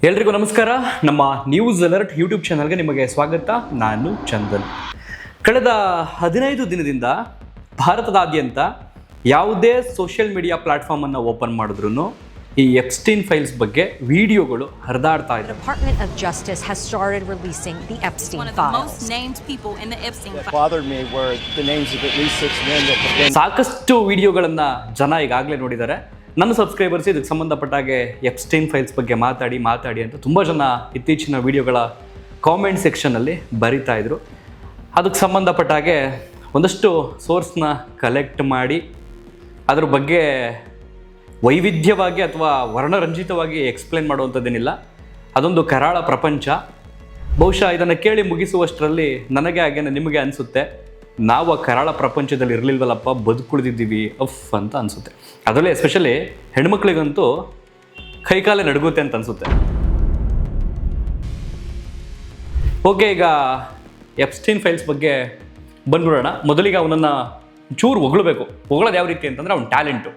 ಎಲ್ರಿಗೂ ನಮಸ್ಕಾರ. ನಮ್ಮ ನ್ಯೂಸ್ ಅಲರ್ಟ್ ಯೂಟ್ಯೂಬ್ ಚಾನಲ್ಗೆ ನಿಮಗೆ ಸ್ವಾಗತ. ನಾನು ಚಂದನ್. ಕಳೆದ 15 ದಿನದಿಂದ ಭಾರತದಾದ್ಯಂತ ಯಾವುದೇ ಸೋಷಿಯಲ್ ಮೀಡಿಯಾ ಪ್ಲಾಟ್ಫಾರ್ಮನ್ನು ಓಪನ್ ಮಾಡಿದ್ರು ಈ ಎಪ್ಸ್ಟೀನ್ ಫೈಲ್ಸ್ ಬಗ್ಗೆ ವಿಡಿಯೋಗಳು ಹರಿದಾಡ್ತಾ ಇದೆ. Department of Justice has started releasing the Epstein files. One of the most named people in the Epstein files. Bothered me were the names of at least 6 men that have been. ಸಾಕಷ್ಟು ವಿಡಿಯೋಗಳನ್ನು ಜನ ಈಗಾಗಲೇ ನೋಡಿದ್ದಾರೆ. ನನ್ನ subscribers ಇದಕ್ಕೆ ಸಂಬಂಧಪಟ್ಟ ಹಾಗೆ Epstein files ಬಗ್ಗೆ ಮಾತಾಡಿ ಅಂತ ತುಂಬ ಜನ ಇತ್ತೀಚಿನ ವಿಡಿಯೋಗಳ ಕಾಮೆಂಟ್ ಸೆಕ್ಷನಲ್ಲಿ ಬರಿತಾ ಇದ್ರು. ಅದಕ್ಕೆ ಸಂಬಂಧಪಟ್ಟ ಹಾಗೆ ಒಂದಷ್ಟು ಸೋರ್ಸ್ನ ಕಲೆಕ್ಟ್ ಮಾಡಿ ಅದ್ರ ಬಗ್ಗೆ ವೈವಿಧ್ಯವಾಗಿ ಅಥವಾ ವರ್ಣರಂಜಿತವಾಗಿ ಎಕ್ಸ್ಪ್ಲೇನ್ ಮಾಡುವಂಥದ್ದೇನಿಲ್ಲ. ಅದೊಂದು ಕರಾಳ ಪ್ರಪಂಚ. ಬಹುಶಃ ಇದನ್ನು ಕೇಳಿ ಮುಗಿಸುವಷ್ಟರಲ್ಲಿ ನನಗೆ ಹಾಗೇನೆ ನಿಮಗೆ ಅನಿಸುತ್ತೆ, ನಾವು ಆ ಕರಾಳ ಪ್ರಪಂಚದಲ್ಲಿ ಇರಲಿಲ್ವಲ್ಲಪ್ಪ, ಬದುಕುಳಿದಿದ್ದೀವಿ ಅಂತ ಅನಿಸುತ್ತೆ. ಅದರಲ್ಲೇ ಎಸ್ಪೆಷಲಿ ಹೆಣ್ಮಕ್ಳಿಗಂತೂ ಕೈಕಾಲೇ ನಡುಗುತ್ತೆ ಅಂತ ಅನಿಸುತ್ತೆ. ಓಕೆ, ಈಗ ಎಪ್ಸ್ಟೀನ್ ಫೈಲ್ಸ್ ಬಗ್ಗೆ ಬಂದ್ಬಿಡೋಣ. ಮೊದಲಿಗೆ ಅವನನ್ನು ಚೂರು ಹೊಗಳಬೇಕು. ಹೊಗಳೋದು ಯಾವ ರೀತಿ ಅಂತಂದರೆ ಅವನ ಟ್ಯಾಲೆಂಟು.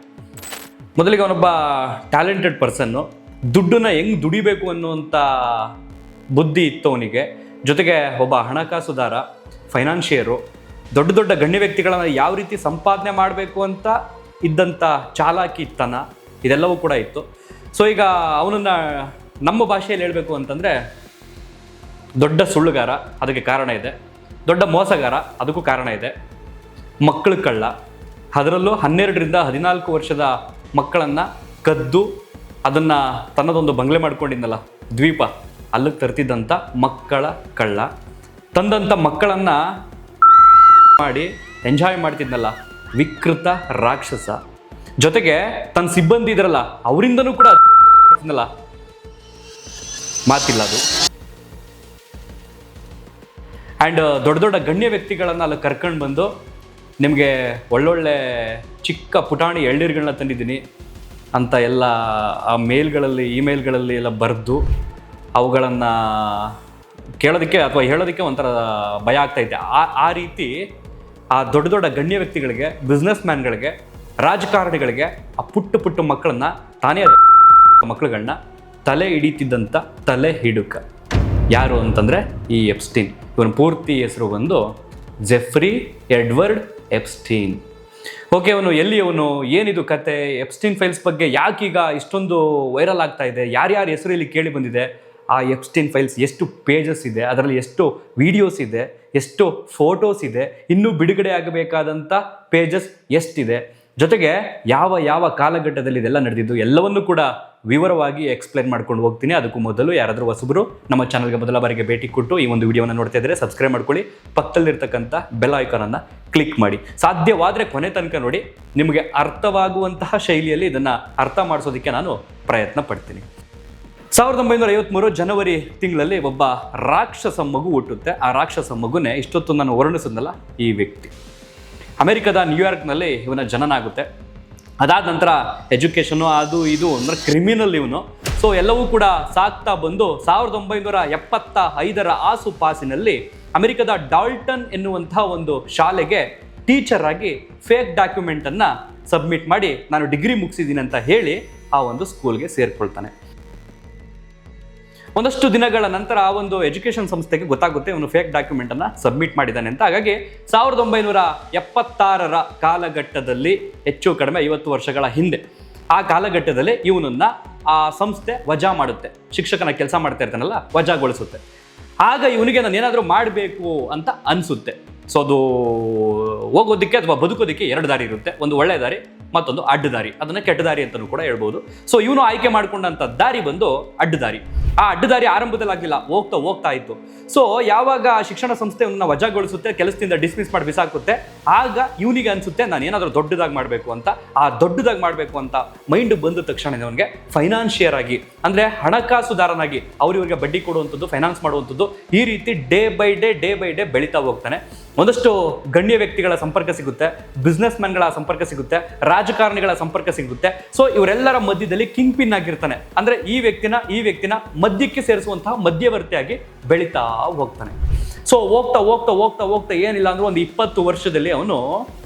ಮೊದಲಿಗೆ ಅವನೊಬ್ಬ ಟ್ಯಾಲೆಂಟೆಡ್ ಪರ್ಸನ್ನು. ದುಡ್ಡನ್ನು ಹೆಂಗೆ ದುಡಿಬೇಕು ಅನ್ನುವಂಥ ಬುದ್ಧಿ ಇತ್ತು ಅವನಿಗೆ. ಜೊತೆಗೆ ಒಬ್ಬ ಹಣಕಾಸುದಾರ, ಫೈನಾನ್ಷಿಯರು, ದೊಡ್ಡ ದೊಡ್ಡ ಗಣ್ಯ ವ್ಯಕ್ತಿಗಳನ್ನು ಯಾವ ರೀತಿ ಸಂಪಾದನೆ ಮಾಡಬೇಕು ಅಂತ ಇದ್ದಂಥ ಚಾಲಾಕಿತನ ಇದೆಲ್ಲವೂ ಕೂಡ ಇತ್ತು. ಸೊ ಈಗ ಅವನನ್ನು ನಮ್ಮ ಭಾಷೆಯಲ್ಲಿ ಹೇಳಬೇಕು ಅಂತಂದರೆ ದೊಡ್ಡ ಸುಳ್ಳುಗಾರ, ಅದಕ್ಕೆ ಕಾರಣ ಇದೆ. ದೊಡ್ಡ ಮೋಸಗಾರ, ಅದಕ್ಕೂ ಕಾರಣ ಇದೆ. ಮಕ್ಕಳು ಕಳ್ಳ, ಅದರಲ್ಲೂ 12ರಿಂದ 14 ವರ್ಷದ ಮಕ್ಕಳನ್ನು ಕದ್ದು ಅದನ್ನು ತನ್ನದೊಂದು ಬಂಗ್ಲೆ ಮಾಡ್ಕೊಂಡಿದ್ನಲ್ಲ ದ್ವೀಪ, ಅಲ್ಲಿಗೆ ತರ್ತಿದ್ದಂಥ ಮಕ್ಕಳ ಕಳ್ಳ. ತಂದಂಥ ಮಕ್ಕಳನ್ನು ಮಾಡಿ ಎಂಜಾಯ್ ಮಾಡ್ತಿದ್ನಲ್ಲ ವಿಕೃತ ರಾಕ್ಷಸ. ಜೊತೆಗೆ ತನ್ನ ಸಿಬ್ಬಂದಿ ಇದ್ರಲ್ಲ ಅವರಿಂದನೂ ಕೂಡ ಮಾತಿಲ್ಲ ಅದು. ಆ್ಯಂಡ್ ದೊಡ್ಡ ದೊಡ್ಡ ಗಣ್ಯ ವ್ಯಕ್ತಿಗಳನ್ನು ಅಲ್ಲಿ ಕರ್ಕೊಂಡು ಬಂದು ನಿಮಗೆ ಒಳ್ಳೊಳ್ಳೆ ಚಿಕ್ಕ ಪುಟಾಣಿ ಎಳ್ನೀರುಗಳನ್ನ ತಂದಿದ್ದೀನಿ ಅಂತ ಎಲ್ಲ ಆ ಮೇಲ್ಗಳಲ್ಲಿ ಇಮೇಲ್ಗಳಲ್ಲಿ ಎಲ್ಲ ಬರೆದು ಅವುಗಳನ್ನು ಕೇಳೋದಕ್ಕೆ ಅಥವಾ ಹೇಳೋದಕ್ಕೆ ಒಂಥರ ಭಯ ಆಗ್ತಾಯಿದೆ. ಆ ರೀತಿ ಆ ದೊಡ್ಡ ದೊಡ್ಡ ಗಣ್ಯ ವ್ಯಕ್ತಿಗಳಿಗೆ, ಬಿಸ್ನೆಸ್ ಮ್ಯಾನ್ಗಳಿಗೆ, ರಾಜಕಾರಣಿಗಳಿಗೆ ಆ ಪುಟ್ಟ ಮಕ್ಕಳನ್ನು ತಾನೇ ಮಕ್ಕಳುಗಳನ್ನ ತಲೆ ಹಿಡಿತಿದ್ದಂಥ ತಲೆ ಹಿಡುಕ ಯಾರು ಅಂತಂದರೆ ಈ ಎಪ್ಸ್ಟೀನ್. ಇವನ ಪೂರ್ತಿ ಹೆಸರು ಬಂದು ಜೆಫ್ರಿ ಎಡ್ವರ್ಡ್ ಎಪ್ಸ್ಟೀನ್. ಓಕೆ, ಅವನು ಎಲ್ಲಿಯವನು, ಏನಿದು ಕತೆ, ಎಪ್ಸ್ಟೀನ್ ಫೈಲ್ಸ್ ಬಗ್ಗೆ ಯಾಕೀಗ ಇಷ್ಟೊಂದು ವೈರಲ್ ಆಗ್ತಾ ಇದೆ, ಯಾರ್ಯಾರ ಹೆಸರು ಇಲ್ಲಿ ಕೇಳಿ ಬಂದಿದೆ, ಆ ಎಪ್ಸ್ಟೀನ್ ಫೈಲ್ಸ್ ಎಷ್ಟು ಪೇಜಸ್ ಇದೆ, ಅದರಲ್ಲಿ ಎಷ್ಟು ವಿಡಿಯೋಸ್ ಇದೆ, ಎಷ್ಟು ಫೋಟೋಸ್ ಇದೆ, ಇನ್ನೂ ಬಿಡುಗಡೆ ಆಗಬೇಕಾದಂಥ ಪೇಜಸ್ ಎಷ್ಟಿದೆ, ಜೊತೆಗೆ ಯಾವ ಕಾಲಘಟ್ಟದಲ್ಲಿ ಇದೆಲ್ಲ ನಡೆದಿದ್ದು ಎಲ್ಲವನ್ನೂ ಕೂಡ ವಿವರವಾಗಿ ಎಕ್ಸ್ಪ್ಲೇನ್ ಮಾಡ್ಕೊಂಡು ಹೋಗ್ತೀನಿ. ಅದಕ್ಕೂ ಮೊದಲು ಯಾರಾದರೂ ಹೊಸಬರು ನಮ್ಮ ಚಾನಲ್ಗೆ ಮೊದಲ ಬಾರಿಗೆ ಭೇಟಿ ಕೊಟ್ಟು ಈ ಒಂದು ವಿಡಿಯೋನ ನೋಡ್ತಾ ಇದ್ದರೆ ಸಬ್ಸ್ಕ್ರೈಬ್ ಮಾಡ್ಕೊಳ್ಳಿ. ಪಕ್ಕದಲ್ಲಿರ್ತಕ್ಕಂಥ ಬೆಲ್ ಐಕಾನನ್ನು ಕ್ಲಿಕ್ ಮಾಡಿ. ಸಾಧ್ಯವಾದರೆ ಕೊನೆ ತನಕ ನೋಡಿ. ನಿಮಗೆ ಅರ್ಥವಾಗುವಂತಹ ಶೈಲಿಯಲ್ಲಿ ಇದನ್ನು ಅರ್ಥ ಮಾಡಿಸೋದಕ್ಕೆ ನಾನು ಪ್ರಯತ್ನ ಪಡ್ತೀನಿ. 1953 ಜನವರಿ ತಿಂಗಳಲ್ಲಿ ಒಬ್ಬ ರಾಕ್ಷಸ ಮಗು ಹುಟ್ಟುತ್ತೆ. ಆ ರಾಕ್ಷಸ ಮಗುನೇ ಇಷ್ಟೊತ್ತು ನಾನು ವರ್ಣಿಸಿದ್ನಲ್ಲ ಈ ವ್ಯಕ್ತಿ. ಅಮೆರಿಕದ ನ್ಯೂಯಾರ್ಕ್ನಲ್ಲಿ ಇವನ ಜನನ ಆಗುತ್ತೆ. ಅದಾದ ನಂತರ ಎಜುಕೇಷನು ಅದು ಇದು ಅಂದರೆ ಕ್ರಿಮಿನಲ್ ಇವನು. ಸೊ ಎಲ್ಲವೂ ಕೂಡ ಸಾಕ್ತಾ ಬಂದು 1975ರ ಆಸುಪಾಸಿನಲ್ಲಿ ಅಮೆರಿಕದ ಡಾಲ್ಟನ್ ಎನ್ನುವಂತಹ ಒಂದು ಶಾಲೆಗೆ ಟೀಚರ್ ಆಗಿ ಫೇಕ್ ಡಾಕ್ಯುಮೆಂಟನ್ನು ಸಬ್ಮಿಟ್ ಮಾಡಿ ನಾನು ಡಿಗ್ರಿ ಮುಗಿಸಿದ್ದೀನಿ ಅಂತ ಹೇಳಿ ಆ ಒಂದು ಸ್ಕೂಲ್ಗೆ ಸೇರಿಕೊಳ್ತಾನೆ. ಒಂದಷ್ಟು ದಿನಗಳ ನಂತರ ಆ ಒಂದು ಎಜುಕೇಷನ್ ಸಂಸ್ಥೆಗೆ ಗೊತ್ತಾಗುತ್ತೆ ಇವನು ಫೇಕ್ ಡಾಕ್ಯುಮೆಂಟನ್ನು ಸಬ್ಮಿಟ್ ಮಾಡಿದ್ದಾನೆ ಅಂತ. ಹಾಗಾಗಿ 1976ರ ಕಾಲಘಟ್ಟದಲ್ಲಿ, ಹೆಚ್ಚು ಕಡಿಮೆ 50 ವರ್ಷಗಳ ಹಿಂದೆ, ಆ ಕಾಲಘಟ್ಟದಲ್ಲಿ ಇವನನ್ನು ಆ ಸಂಸ್ಥೆ ವಜಾ ಮಾಡುತ್ತೆ. ಶಿಕ್ಷಕನ ಕೆಲಸ ಮಾಡ್ತಾ ಇರ್ತಾನಲ್ಲ, ವಜಾಗೊಳಿಸುತ್ತೆ. ಆಗ ಇವನಿಗೆ ನಾನು ಏನಾದರೂ ಮಾಡಬೇಕು ಅಂತ ಅನಿಸುತ್ತೆ. ಸೊ ಅದು ಹೋಗೋದಕ್ಕೆ ಅಥವಾ ಬದುಕೋದಕ್ಕೆ 2 ದಾರಿ ಇರುತ್ತೆ. ಒಂದು ಒಳ್ಳೆಯ ದಾರಿ, ಮತ್ತೊಂದು ಅಡ್ಡ ದಾರಿ. ಅದನ್ನು ಕೆಟ್ಟ ದಾರಿ ಅಂತಲೂ ಕೂಡ ಹೇಳ್ಬೋದು. ಸೊ ಇವನು ಆಯ್ಕೆ ಮಾಡಿಕೊಂಡಂಥ ದಾರಿ ಬಂದು ಅಡ್ಡ ದಾರಿ. ಆ ಅಡ್ಡ ದಾರಿ ಆರಂಭದಲ್ಲಿ ಆಗಲಿಲ್ಲ, ಹೋಗ್ತಾ ಇತ್ತು. ಸೊ ಯಾವಾಗ ಶಿಕ್ಷಣ ಸಂಸ್ಥೆ ಇವನ್ನ ವಜಾಗೊಳಿಸುತ್ತೆ, ಕೆಲಸದಿಂದ ಡಿಸ್ಮಿಸ್ ಮಾಡಿ ಬಿಸಾಕುತ್ತೆ, ಆಗ ಇವನಿಗೆ ಅನಿಸುತ್ತೆ ನಾನು ಏನಾದರೂ ದೊಡ್ಡದಾಗಿ ಮಾಡಬೇಕು ಅಂತ. ಆ ದೊಡ್ಡದಾಗಿ ಮಾಡಬೇಕು ಅಂತ ಮೈಂಡ್ ಬಂದ ತಕ್ಷಣ ಅವನಿಗೆ ಫೈನಾನ್ಷಿಯರ್ ಆಗಿ, ಅಂದರೆ ಹಣಕಾಸುದಾರನಾಗಿ ಅವ್ರಿಗೆ ಬಡ್ಡಿ ಕೊಡುವಂಥದ್ದು, ಫೈನಾನ್ಸ್ ಮಾಡುವಂಥದ್ದು, ಈ ರೀತಿ ಡೇ ಬೈ ಡೇ ಬೆಳೀತಾ ಹೋಗ್ತಾನೆ. ಒಂದಷ್ಟು ಗಣ್ಯ ವ್ಯಕ್ತಿಗಳ ಸಂಪರ್ಕ ಸಿಗುತ್ತೆ, ಬಿಸ್ನೆಸ್ ಮ್ಯಾನ್ಗಳ ಸಂಪರ್ಕ ಸಿಗುತ್ತೆ, ರಾಜಕಾರಣಿಗಳ ಸಂಪರ್ಕ ಸಿಗುತ್ತೆ. ಸೊ ಇವರೆಲ್ಲರ ಮಧ್ಯದಲ್ಲಿ ಕಿಂಗ್ ಪಿನ್ ಆಗಿರ್ತಾನೆ. ಅಂದರೆ ಈ ವ್ಯಕ್ತಿನ ಮಧ್ಯಕ್ಕೆ ಸೇರಿಸುವಂತಹ ಮಧ್ಯವರ್ತಿಯಾಗಿ ಬೆಳೀತಾ ಹೋಗ್ತಾನೆ. ಸೊ ಹೋಗ್ತಾ ಏನಿಲ್ಲ ಅಂದ್ರೆ ಒಂದು 20 ವರ್ಷದಲ್ಲಿ ಅವನು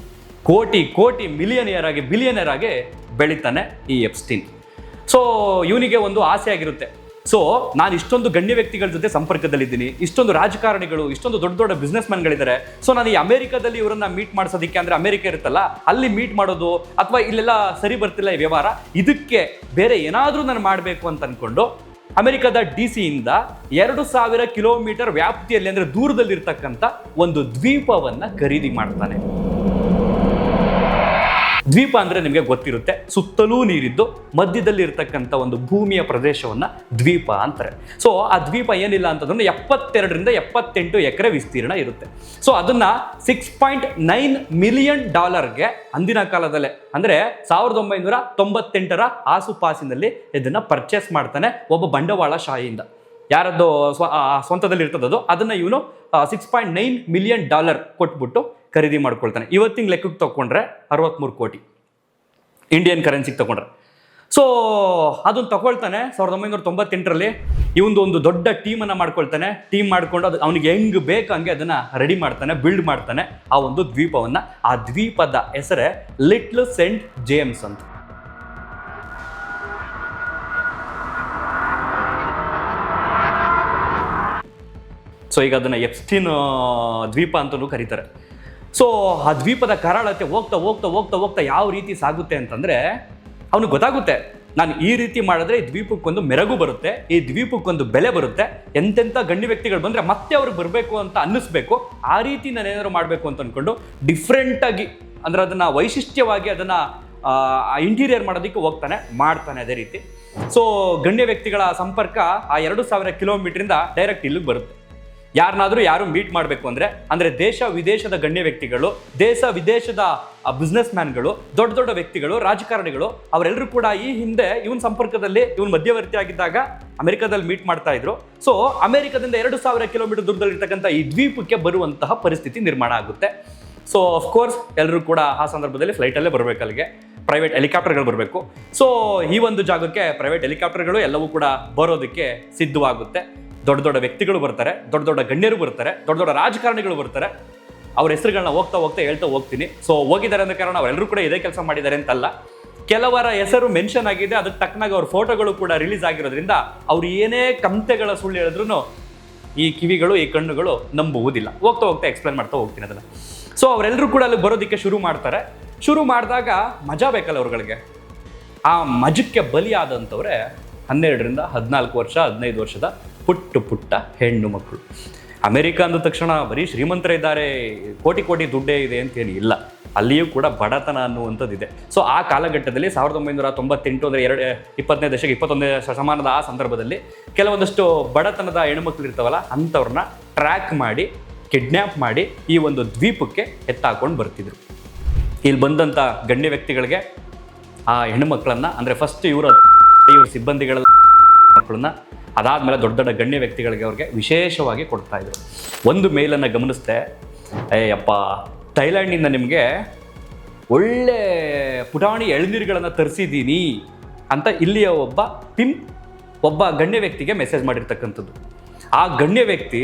ಕೋಟಿ ಬಿಲಿಯನಿಯರ್ ಆಗಿ ಬೆಳೀತಾನೆ ಈ ಎಪ್ಸ್ಟೀನ್. ಸೊ ಇವನಿಗೆ ಒಂದು ಆಸೆ ಆಗಿರುತ್ತೆ, ಸೊ ನಾನು ಇಷ್ಟೊಂದು ಗಣ್ಯ ವ್ಯಕ್ತಿಗಳ ಜೊತೆ ಸಂಪರ್ಕದಲ್ಲಿದ್ದೀನಿ, ಇಷ್ಟೊಂದು ರಾಜಕಾರಣಿಗಳು, ಇಷ್ಟೊಂದು ದೊಡ್ಡ ದೊಡ್ಡ ಬಿಸ್ನೆಸ್ ಮ್ಯಾನ್ಗಳಿದ್ದಾರೆ. ಸೊ ನಾನು ಈ ಅಮೆರಿಕದಲ್ಲಿ ಇವರನ್ನ ಮೀಟ್ ಮಾಡಿಸೋದಕ್ಕೆ, ಅಂದರೆ ಅಮೆರಿಕ ಇರುತ್ತಲ್ಲ ಅಲ್ಲಿ ಮೀಟ್ ಮಾಡೋದು, ಅಥವಾ ಇಲ್ಲೆಲ್ಲ ಸರಿ ಬರ್ತಿಲ್ಲ ಈ ವ್ಯವಹಾರ, ಇದಕ್ಕೆ ಬೇರೆ ಏನಾದರೂ ನಾನು ಮಾಡಬೇಕು ಅಂತ ಅಂದ್ಕೊಂಡು ಅಮೆರಿಕದ DC-ಯಿಂದ 2000 ಕಿಲೋಮೀಟರ್ ವ್ಯಾಪ್ತಿಯಲ್ಲಿ, ಅಂದರೆ ದೂರದಲ್ಲಿರ್ತಕ್ಕಂಥ ಒಂದು ದ್ವೀಪವನ್ನು ಖರೀದಿ ಮಾಡ್ತಾನೆ. ದ್ವೀಪ ಅಂದರೆ ನಿಮಗೆ ಗೊತ್ತಿರುತ್ತೆ, ಸುತ್ತಲೂ ನೀರಿದ್ದು ಮಧ್ಯದಲ್ಲಿ ಇರ್ತಕ್ಕಂಥ ಒಂದು ಭೂಮಿಯ ಪ್ರದೇಶವನ್ನು ದ್ವೀಪ ಅಂತಾರೆ. ಸೊ ಆ ದ್ವೀಪ ಏನಿಲ್ಲ ಅಂತಂದ್ರೆ 72 ರಿಂದ 78 ಎಕರೆ ವಿಸ್ತೀರ್ಣ ಇರುತ್ತೆ. ಸೊ ಅದನ್ನ $6.9 ಮಿಲಿಯನ್ ಅಂದಿನ ಕಾಲದಲ್ಲೇ, ಅಂದರೆ 1998ರ ಆಸುಪಾಸಿನಲ್ಲಿ ಇದನ್ನ ಪರ್ಚೇಸ್ ಮಾಡ್ತಾನೆ ಒಬ್ಬ ಬಂಡವಾಳಶಾಹಿಯಿಂದ. ಯಾರದ್ದು ಸ್ವಂತದಲ್ಲಿ ಇರ್ತದದು, ಅದನ್ನ ಇವನು $6.9 ಮಿಲಿಯನ್ ಕೊಟ್ಬಿಟ್ಟು ಖರೀದಿ ಮಾಡ್ಕೊಳ್ತಾನೆ. ಇವತ್ತಿನ ಲೆಕ್ಕಕ್ಕೆ ತಗೊಂಡ್ರೆ 63 ಕೋಟಿ ಇಂಡಿಯನ್ ಕರೆನ್ಸಿಗೆ ತಗೊಂಡ್ರೆ. ಸೊ ಅದನ್ನ ತಗೊಳ್ತಾನೆ 1998ರಲ್ಲಿ. ಇವೊಂದು ಒಂದು ದೊಡ್ಡ ಟೀಮನ್ನು ಮಾಡ್ಕೊಳ್ತಾನೆ. ಟೀಮ್ ಮಾಡ್ಕೊಂಡು ಅದು ಅವನಿಗೆ ಹೆಂಗೆ ಬೇಕು ಹಂಗೆ ಅದನ್ನು ರೆಡಿ ಮಾಡ್ತಾನೆ, ಬಿಲ್ಡ್ ಮಾಡ್ತಾನೆ ಆ ಒಂದು ದ್ವೀಪವನ್ನು. ಆ ದ್ವೀಪದ ಹೆಸರೇ ಲಿಟ್ಲ್ ಸೇಂಟ್ ಜೇಮ್ಸ್ ಅಂತ. ಸೊ ಈಗ ಅದನ್ನು ಎಪ್ಸ್ಟೀನ್ ದ್ವೀಪ ಅಂತಲೂ ಕರೀತಾರೆ. ಸೊ ಆ ದ್ವೀಪದ ಕರಾಳತೆ ಹೋಗ್ತಾ ಹೋಗ್ತಾ ಹೋಗ್ತಾ ಹೋಗ್ತಾ ಯಾವ ರೀತಿ ಸಾಗುತ್ತೆ ಅಂತಂದರೆ, ಅವನಿಗೆ ಗೊತ್ತಾಗುತ್ತೆ ನಾನು ಈ ರೀತಿ ಮಾಡಿದ್ರೆ ಈ ದ್ವೀಪಕ್ಕೊಂದು ಮೆರಗು ಬರುತ್ತೆ, ಈ ದ್ವೀಪಕ್ಕೊಂದು ಬೆಲೆ ಬರುತ್ತೆ, ಎಂತೆಂಥ ಗಣ್ಯ ವ್ಯಕ್ತಿಗಳು ಬಂದರೆ ಮತ್ತೆ ಅವ್ರಿಗೆ ಬರಬೇಕು ಅಂತ ಅನ್ನಿಸ್ಬೇಕು, ಆ ರೀತಿ ನಾನು ಏನಾದ್ರು ಮಾಡಬೇಕು ಅಂತ ಅಂದ್ಕೊಂಡು ಡಿಫ್ರೆಂಟಾಗಿ, ಅಂದರೆ ಅದನ್ನು ವೈಶಿಷ್ಟ್ಯವಾಗಿ ಅದನ್ನು ಇಂಟೀರಿಯರ್ ಮಾಡೋದಕ್ಕೆ ಮಾಡ್ತಾನೆ ಅದೇ ರೀತಿ. ಸೊ ಗಣ್ಯ ವ್ಯಕ್ತಿಗಳ ಸಂಪರ್ಕ ಆ 2000 ಕಿಲೋಮೀಟ್ರಿಂದ ಡೈರೆಕ್ಟ್ ಇಲ್ಲಿಗೆ ಬರುತ್ತೆ. ಯಾರು ಮೀಟ್ ಮಾಡಬೇಕು ಅಂದರೆ ದೇಶ ವಿದೇಶದ ಗಣ್ಯ ವ್ಯಕ್ತಿಗಳು, ದೇಶ ವಿದೇಶದ ಬಿಸ್ನೆಸ್ ಮ್ಯಾನ್ಗಳು, ದೊಡ್ಡ ದೊಡ್ಡ ವ್ಯಕ್ತಿಗಳು, ರಾಜಕಾರಣಿಗಳು, ಅವರೆಲ್ಲರೂ ಕೂಡ ಈ ಹಿಂದೆ ಇವನ್ ಸಂಪರ್ಕದಲ್ಲಿ, ಇವನ್ ಮಧ್ಯವರ್ತಿ ಆಗಿದ್ದಾಗ ಅಮೆರಿಕದಲ್ಲಿ ಮೀಟ್ ಮಾಡ್ತಾ ಇದ್ರು. ಸೊ ಅಮೆರಿಕದಿಂದ 2000 ಕಿಲೋಮೀಟರ್ ದೂರದಲ್ಲಿರ್ತಕ್ಕಂಥ ಈ ದ್ವೀಪಕ್ಕೆ ಬರುವಂತಹ ಪರಿಸ್ಥಿತಿ ನಿರ್ಮಾಣ ಆಗುತ್ತೆ. ಸೊ ಅಫ್ಕೋರ್ಸ್ ಎಲ್ಲರೂ ಕೂಡ ಆ ಸಂದರ್ಭದಲ್ಲಿ ಫ್ಲೈಟಲ್ಲೇ ಬರಬೇಕು, ಅಲ್ಲಿಗೆ ಪ್ರೈವೇಟ್ ಹೆಲಿಕಾಪ್ಟರ್ಗಳು ಬರಬೇಕು. ಸೊ ಈ ಒಂದು ಜಾಗಕ್ಕೆ ಪ್ರೈವೇಟ್ ಹೆಲಿಕಾಪ್ಟರ್ಗಳು ಎಲ್ಲವೂ ಕೂಡ ಬರೋದಕ್ಕೆ ಸಿದ್ಧವಾಗುತ್ತೆ. ದೊಡ್ಡ ದೊಡ್ಡ ವ್ಯಕ್ತಿಗಳು ಬರ್ತಾರೆ, ದೊಡ್ಡ ದೊಡ್ಡ ಗಣ್ಯರು ಬರ್ತಾರೆ, ದೊಡ್ಡ ದೊಡ್ಡ ರಾಜಕಾರಣಿಗಳು ಬರ್ತಾರೆ. ಅವ್ರ ಹೆಸರುಗಳನ್ನ ಹೋಗ್ತಾ ಹೇಳ್ತಾ ಹೋಗ್ತೀನಿ. ಸೊ ಹೋಗಿದ್ದಾರೆ ಅಂದ ಕಾರಣ ಅವರೆಲ್ಲರೂ ಕೂಡ ಇದೇ ಕೆಲಸ ಮಾಡಿದ್ದಾರೆ ಅಂತಲ್ಲ, ಕೆಲವರ ಹೆಸರು ಮೆನ್ಷನ್ ಆಗಿದೆ, ಅದಕ್ಕೆ ತಕ್ಕನಾಗಿ ಅವ್ರ ಫೋಟೋಗಳು ಕೂಡ ರಿಲೀಸ್ ಆಗಿರೋದ್ರಿಂದ ಅವ್ರು ಏನೇ ಕಂತೆಗಳ ಸುಳ್ಳು ಹೇಳಿದ್ರು ಈ ಕಿವಿಗಳು, ಈ ಕಣ್ಣುಗಳು ನಂಬುವುದಿಲ್ಲ. ಹೋಗ್ತಾ ಎಕ್ಸ್ಪ್ಲೇನ್ ಮಾಡ್ತಾ ಹೋಗ್ತೀನಿ ಅದನ್ನು. ಸೊ ಅವರೆಲ್ಲರೂ ಕೂಡ ಅಲ್ಲಿ ಬರೋದಕ್ಕೆ ಶುರು ಮಾಡ್ತಾರೆ. ಶುರು ಮಾಡಿದಾಗ ಮಜಾ ಬೇಕಲ್ಲ ಅವ್ರುಗಳಿಗೆ. ಆ ಮಜಕ್ಕೆ ಬಲಿಯಾದಂಥವ್ರೆ 12 ರಿಂದ 14 ವರ್ಷ, 15 ವರ್ಷದ ಪುಟ್ಟ ಹೆಣ್ಣು ಮಕ್ಕಳು. ಅಮೆರಿಕ ಅಂದ ತಕ್ಷಣ ಬರೀ ಶ್ರೀಮಂತರಿದ್ದಾರೆ, ಕೋಟಿ ದುಡ್ಡೇ ಇದೆ ಅಂತೇನು ಇಲ್ಲ, ಅಲ್ಲಿಯೂ ಕೂಡ ಬಡತನ ಅನ್ನುವಂಥದ್ದಿದೆ. ಸೊ ಆ ಕಾಲಘಟ್ಟದಲ್ಲಿ 1998 ಅಂದರೆ 20ನೇ ದಶಕ 21ನೇ ಶತಮಾನದ ಆ ಸಂದರ್ಭದಲ್ಲಿ ಕೆಲವೊಂದಷ್ಟು ಬಡತನದ ಹೆಣ್ಣುಮಕ್ಳು ಇರ್ತಾವಲ್ಲ, ಅಂಥವ್ರನ್ನ ಟ್ರ್ಯಾಕ್ ಮಾಡಿ, ಕಿಡ್ನ್ಯಾಪ್ ಮಾಡಿ ಈ ಒಂದು ದ್ವೀಪಕ್ಕೆ ಎತ್ತಾಕೊಂಡು ಬರ್ತಿದ್ರು. ಇಲ್ಲಿ ಬಂದಂಥ ಗಣ್ಯ ವ್ಯಕ್ತಿಗಳಿಗೆ ಆ ಹೆಣ್ಣುಮಕ್ಕಳನ್ನು, ಅಂದರೆ ಫಸ್ಟ್ ಇವ್ರ ಸಿಬ್ಬಂದಿಗಳ ಮಕ್ಕಳನ್ನ, ಅದಾದಮೇಲೆ ದೊಡ್ಡ ದೊಡ್ಡ ಗಣ್ಯ ವ್ಯಕ್ತಿಗಳಿಗೆ ಅವ್ರಿಗೆ ವಿಶೇಷವಾಗಿ ಕೊಡ್ತಾ ಇದ್ರು. ಒಂದು ಮೇಲನ್ನು ಗಮನಿಸ್ದೆ, ಅಯ್ಯಪ್ಪ ಥೈಲ್ಯಾಂಡಿಂದ ನಿಮಗೆ ಒಳ್ಳೆ ಪುಟಾಣಿ ಎಳ್ನೀರುಗಳನ್ನು ತರಿಸಿದ್ದೀನಿ ಅಂತ ಇಲ್ಲಿಯ ಒಬ್ಬ ಗಣ್ಯ ವ್ಯಕ್ತಿಗೆ ಮೆಸೇಜ್ ಮಾಡಿರ್ತಕ್ಕಂಥದ್ದು. ಆ ಗಣ್ಯ ವ್ಯಕ್ತಿ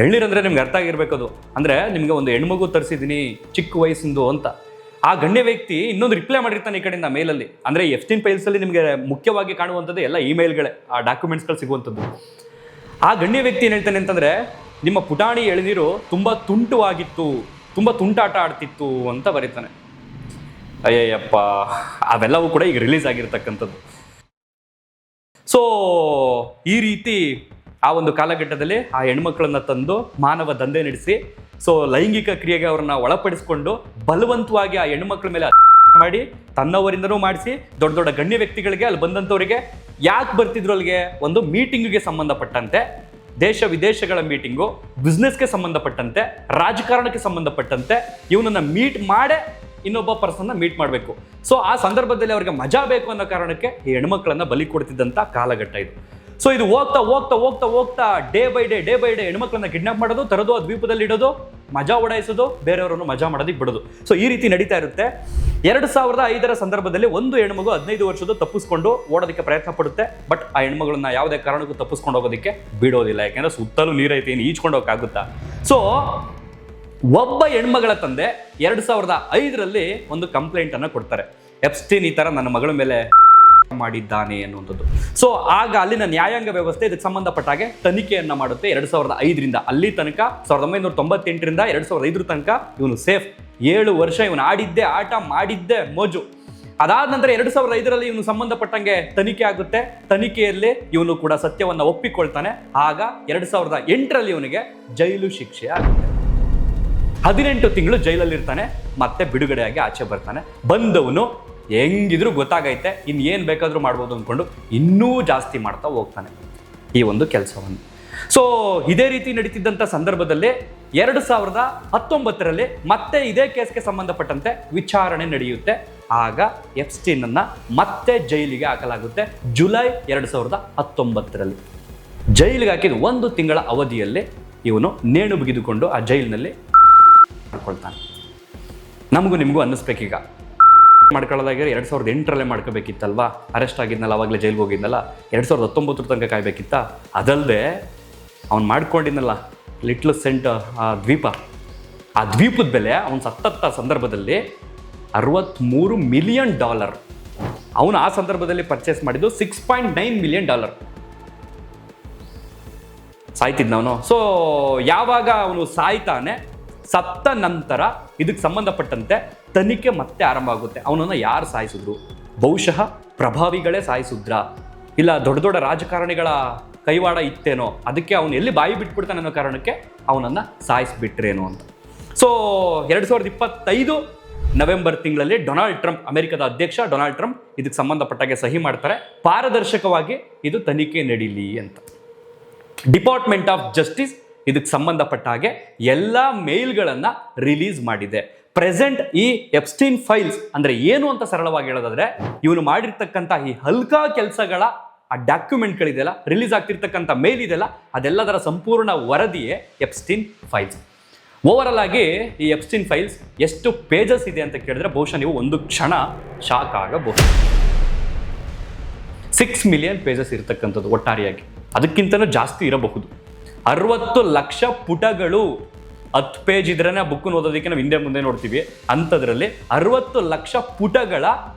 ಎಳ್ನೀರಂದರೆ ನಿಮ್ಗೆ ಅರ್ಥ ಆಗಿರ್ಬೇಕದು, ಅಂದರೆ ನಿಮಗೆ ಒಂದು ಹೆಣ್ಮಗು ತರಿಸಿದ್ದೀನಿ ಚಿಕ್ಕ ವಯಸ್ಸಿಂದು ಅಂತ. ಆ ಗಣ್ಯ ವ್ಯಕ್ತಿ ಇನ್ನೊಂದು ರಿಪ್ಲೈ ಮಾಡಿರ್ತಾನೆ ಈ ಕಡೆಯಿಂದ ಮೇಲಲ್ಲಿ. ಅಂದರೆ ಎಫ್ಟೀನ್ ಫೈಲ್ಸಲ್ಲಿ ನಿಮಗೆ ಮುಖ್ಯವಾಗಿ ಕಾಣುವಂಥದ್ದು ಎಲ್ಲ ಇಮೇಲ್ಗಳೇ, ಆ ಡಾಕ್ಯುಮೆಂಟ್ಸ್ಗಳು ಸಿಗುವಂಥದ್ದು. ಆ ಗಣ್ಯ ವ್ಯಕ್ತಿ ಏನು ಹೇಳ್ತಾನೆ ಅಂತಂದರೆ, ನಿಮ್ಮ ಪುಟಾಣಿ ಎಳ್ನೀರು ತುಂಬ ತುಂಟುವಾಗಿತ್ತು, ತುಂಬ ತುಂಟಾಟ ಆಡ್ತಿತ್ತು ಅಂತ ಬರೀತಾನೆ. ಅಯ್ಯಪ್ಪ, ಅವೆಲ್ಲವೂ ಕೂಡ ಈಗ ರಿಲೀಸ್ ಆಗಿರ್ತಕ್ಕಂಥದ್ದು. ಸೊ ಈ ರೀತಿ ಆ ಒಂದು ಕಾಲಘಟ್ಟದಲ್ಲಿ ಆ ಹೆಣ್ಮಕ್ಳನ್ನ ತಂದು ಮಾನವ ದಂಧೆ ನಡೆಸಿ, ಸೊ ಲೈಂಗಿಕ ಕ್ರಿಯೆಗೆ ಅವ್ರನ್ನ ಒಳಪಡಿಸ್ಕೊಂಡು ಬಲವಂತವಾಗಿ ಆ ಹೆಣ್ಮಕ್ಳ ಮೇಲೆ ಮಾಡಿ, ತನ್ನವರಿಂದನೂ ಮಾಡಿಸಿ, ದೊಡ್ಡ ದೊಡ್ಡ ಗಣ್ಯ ವ್ಯಕ್ತಿಗಳಿಗೆ ಅಲ್ಲಿ ಬಂದಂಥವರಿಗೆ ಯಾಕೆ ಬರ್ತಿದ್ರು ಅಲ್ಲಿಗೆ, ಒಂದು ಮೀಟಿಂಗಿಗೆ ಸಂಬಂಧಪಟ್ಟಂತೆ, ದೇಶ ವಿದೇಶಗಳ ಮೀಟಿಂಗು, ಬಿಸ್ನೆಸ್ಗೆ ಸಂಬಂಧಪಟ್ಟಂತೆ, ರಾಜಕಾರಣಕ್ಕೆ ಸಂಬಂಧಪಟ್ಟಂತೆ ಇವನನ್ನ ಮೀಟ್ ಮಾಡೇ ಇನ್ನೊಬ್ಬ ಪರ್ಸನ್ನ ಮೀಟ್ ಮಾಡಬೇಕು. ಸೊ ಆ ಸಂದರ್ಭದಲ್ಲಿ ಅವ್ರಿಗೆ ಮಜಾ ಬೇಕು ಅನ್ನೋ ಕಾರಣಕ್ಕೆ ಈ ಹೆಣ್ಮಕ್ಳನ್ನ ಬಲಿ ಕೊಡ್ತಿದ್ದಂಥ ಕಾಲಘಟ್ಟ ಇದು. ಸೊ ಇದು ಹೋಗ್ತಾ ಡೇ ಬೈ ಡೇ ಹೆಣ್ಮಕ್ಳನ್ನ ಕಿಡ್ನಾಪ್ ಮಾಡೋದು, ತರೋದು, ಆ ದ್ವೀಪದಲ್ಲಿ ಇಡೋದು, ಮಜಾ ಓಡಾಯಿಸೋದು, ಬೇರೆಯವರನ್ನು ಮಜಾ ಮಾಡೋದಕ್ಕೆ ಬಿಡೋದು. ಸೊ ಈ ರೀತಿ ನಡೀತಾ ಇರುತ್ತೆ. 2005ರ ಸಂದರ್ಭದಲ್ಲಿ ಒಂದು ಹೆಣ್ಮಗು 15 ವರ್ಷದ ತಪ್ಪಿಸ್ಕೊಂಡು ಓಡೋದಕ್ಕೆ ಪ್ರಯತ್ನ ಪಡುತ್ತೆ. ಬಟ್ ಆ ಹೆಣ್ಮಗಳನ್ನ ಯಾವುದೇ ಕಾರಣಕ್ಕೂ ತಪ್ಪಿಸ್ಕೊಂಡು ಹೋಗೋದಕ್ಕೆ ಬಿಡೋದಿಲ್ಲ, ಯಾಕೆಂದ್ರೆ ಸುತ್ತಲೂ ನೀರೈತೆ, ಇನ್ನು ಈಚ್ಕೊಂಡು ಹೋಗಕ್ಕಾಗುತ್ತಾ. ಸೊ ಒಬ್ಬ ಹೆಣ್ಮಗಳ ತಂದೆ 2005ರಲ್ಲಿ ಒಂದು ಕಂಪ್ಲೇಂಟ್ ಅನ್ನು ಕೊಡ್ತಾರೆ. ಎಪ್ಸ್ಟೀನ್ ಈ ಥರ ನನ್ನ ಮಗಳ ಮೇಲೆ ಮಾಡಿದ್ದಾನೆ ಅನ್ನುವಂಥದ್ದು. ಸೊ ಆಗ ಅಲ್ಲಿನ ನ್ಯಾಯಾಂಗ ವ್ಯವಸ್ಥೆ ಇದಕ್ಕೆ ಸಂಬಂಧಪಟ್ಟ ಹಾಗೆ ತನಿಖೆಯನ್ನ ಮಾಡುತ್ತೆ. 2005ರಿಂದ ಅಲ್ಲಿ ತನಕ 1998ರಿಂದ 2005 ತನಕ ಇವನು ಸೇಫ್. 7 ವರ್ಷ ಇವನು ಆಡಿದ್ದೆ ಆಟ, ಮಾಡಿದ್ದೆ ಮೋಜು. ಅದಾದ ನಂತರ 2005ರಲ್ಲಿ ಇವನು ಸಂಬಂಧಪಟ್ಟಂಗೆ ತನಿಖೆ ಆಗುತ್ತೆ. ತನಿಖೆಯಲ್ಲಿ ಇವನು ಕೂಡ ಸತ್ಯವನ್ನ ಒಪ್ಪಿಕೊಳ್ತಾನೆ. ಆಗ 2008ರಲ್ಲಿ ಇವನಿಗೆ ಜೈಲು ಶಿಕ್ಷೆ ಆಗುತ್ತೆ. 18 ತಿಂಗಳು ಜೈಲಲ್ಲಿ ಇರ್ತಾನೆ, ಮತ್ತೆ ಬಿಡುಗಡೆಯಾಗಿ ಆಚೆ ಬರ್ತಾನೆ. ಬಂದವನು ಹೆಂಗಿದ್ರು ಗೊತ್ತಾಗೈತೆ, ಇನ್ನೇನು ಬೇಕಾದರೂ ಮಾಡ್ಬೋದು ಅಂದ್ಕೊಂಡು ಇನ್ನೂ ಜಾಸ್ತಿ ಮಾಡ್ತಾ ಹೋಗ್ತಾನೆ ಈ ಒಂದು ಕೆಲಸವನ್ನು. ಸೊ ಇದೇ ರೀತಿ ನಡೀತಿದ್ದಂಥ ಸಂದರ್ಭದಲ್ಲಿ 2019ರಲ್ಲಿ ಮತ್ತೆ ಇದೇ ಕೇಸ್ಗೆ ಸಂಬಂಧಪಟ್ಟಂತೆ ವಿಚಾರಣೆ ನಡೆಯುತ್ತೆ. ಆಗ ಎಪ್ಸ್ಟೀನನ್ನು ಮತ್ತೆ ಜೈಲಿಗೆ ಹಾಕಲಾಗುತ್ತೆ. ಜುಲೈ 2019ರಲ್ಲಿ ಜೈಲಿಗೆ ಹಾಕಿದ 1 ತಿಂಗಳ ಅವಧಿಯಲ್ಲಿ ಇವನು ನೇಣು ಬಿಗಿದುಕೊಂಡು ಆ ಜೈಲಿನಲ್ಲಿ ಮಾಡ್ಕೊಳ್ತಾನೆ. ನಮಗೂ ನಿಮಗೂ ಅನ್ನಿಸ್ಬೇಕೀಗ, ಮಾಡ್ಕೊಳ್ಳೋದಾಗಿರೋ 2008ರಲ್ಲೇ ಮಾಡ್ಕೋಬೇಕಿತ್ತಲ್ವಾ? ಅರೆಸ್ಟ್ ಆಗಿದ್ನಲ್ಲ, ಅವಾಗಲೇ ಜೈಲಿಗೆ ಹೋಗಿದ್ನಲ್ಲ, 2019 ತನಕ ಕಾಯ್ಬೇಕಿತ್ತ? ಅದಲ್ಲದೆ ಅವ್ನು ಮಾಡ್ಕೊಂಡಿದ್ನಲ್ಲ ಲಿಟ್ಲ್ ಸೆಂಟ್ ಆ ದ್ವೀಪದ ಬೆಲೆ ಅವನು ಸತ್ತತ್ತ ಸಂದರ್ಭದಲ್ಲಿ $63 ಮಿಲಿಯನ್. ಅವನು ಆ ಸಂದರ್ಭದಲ್ಲಿ ಪರ್ಚೇಸ್ ಮಾಡಿದ್ದು $6.9 ಮಿಲಿಯನ್. ಸಾಯ್ತಿದ್ನವನು. ಸೊ ಯಾವಾಗ ಅವನು ಸಾಯ್ತಾನೆ, ಸತ್ತ ನಂತರ ಇದಕ್ಕೆ ಸಂಬಂಧಪಟ್ಟಂತೆ ತನಿಖೆ ಮತ್ತೆ ಆರಂಭ ಆಗುತ್ತೆ. ಅವನನ್ನು ಯಾರು ಸಾಯಿಸಿದ್ರು? ಬಹುಶಃ ಪ್ರಭಾವಿಗಳೇ ಸಾಯಿಸಿದ್ರಾ, ಇಲ್ಲ ದೊಡ್ಡ ದೊಡ್ಡ ರಾಜಕಾರಣಿಗಳ ಕೈವಾಡ ಇತ್ತೇನೋ, ಅದಕ್ಕೆ ಅವನು ಎಲ್ಲಿ ಬಾಯಿ ಬಿಟ್ಬಿಡ್ತಾನೆ ಅನ್ನೋ ಕಾರಣಕ್ಕೆ ಅವನನ್ನು ಸಾಯಿಸಿಬಿಟ್ರೇನೋ ಅಂತ. ಸೊ 2025 ನವೆಂಬರ್ ತಿಂಗಳಲ್ಲಿ ಡೊನಾಲ್ಡ್ ಟ್ರಂಪ್, ಅಮೆರಿಕದ ಅಧ್ಯಕ್ಷ ಡೊನಾಲ್ಡ್ ಟ್ರಂಪ್ ಇದಕ್ಕೆ ಸಂಬಂಧಪಟ್ಟಾಗೆ ಸಹಿ ಮಾಡ್ತಾರೆ. ಪಾರದರ್ಶಕವಾಗಿ ಇದು ತನಿಖೆ ನಡೀಲಿ ಅಂತ. ಡಿಪಾರ್ಟ್ಮೆಂಟ್ ಆಫ್ ಜಸ್ಟಿಸ್ ಇದಕ್ಕೆ ಸಂಬಂಧಪಟ್ಟ ಹಾಗೆ ಎಲ್ಲ ಮೇಲ್ಗಳನ್ನು ರಿಲೀಸ್ ಮಾಡಿದೆ. ಪ್ರೆಸೆಂಟ್ ಈ ಎಪ್ಸ್ಟೀನ್ ಫೈಲ್ಸ್ ಅಂದರೆ ಏನು ಅಂತ ಸರಳವಾಗಿ ಹೇಳೋದಾದ್ರೆ, ಇವನು ಮಾಡಿರ್ತಕ್ಕಂಥ ಈ ಹಲ್ಕಾ ಕೆಲಸಗಳ ಆ ಡಾಕ್ಯುಮೆಂಟ್ಗಳಿದೆಯಲ್ಲ, ರಿಲೀಸ್ ಆಗ್ತಿರ್ತಕ್ಕಂಥ ಮೇಲ್ ಇದೆಯಲ್ಲ, ಅದೆಲ್ಲದರ ಸಂಪೂರ್ಣ ವರದಿಯೇ ಎಪ್ಸ್ಟೀನ್ ಫೈಲ್ಸ್. ಓವರಲ್ ಆಗಿ ಈ ಎಪ್ಸ್ಟೀನ್ ಫೈಲ್ಸ್ ಎಷ್ಟು ಪೇಜಸ್ ಇದೆ ಅಂತ ಕೇಳಿದ್ರೆ ಬಹುಶಃ ನೀವು ಒಂದು ಕ್ಷಣ ಶಾಕ್ ಆಗಬಹುದು. 6 ಮಿಲಿಯನ್ ಪೇಜಸ್ ಇರತಕ್ಕಂಥದ್ದು ಒಟ್ಟಾರೆಯಾಗಿ, ಅದಕ್ಕಿಂತಲೂ ಜಾಸ್ತಿ ಇರಬಹುದು. 60 ಲಕ್ಷ ಪುಟಗಳು. 10 ಪೇಜ್ ಇದ್ರೇನೆ ಆ ಬುಕ್ ಓದೋದಕ್ಕೆ ನಾವು ಹಿಂದೆ ಮುಂದೆ ನೋಡ್ತೀವಿ. ಅಂಥದ್ರಲ್ಲಿ 60 ಲಕ್ಷ ಪುಟಗಳ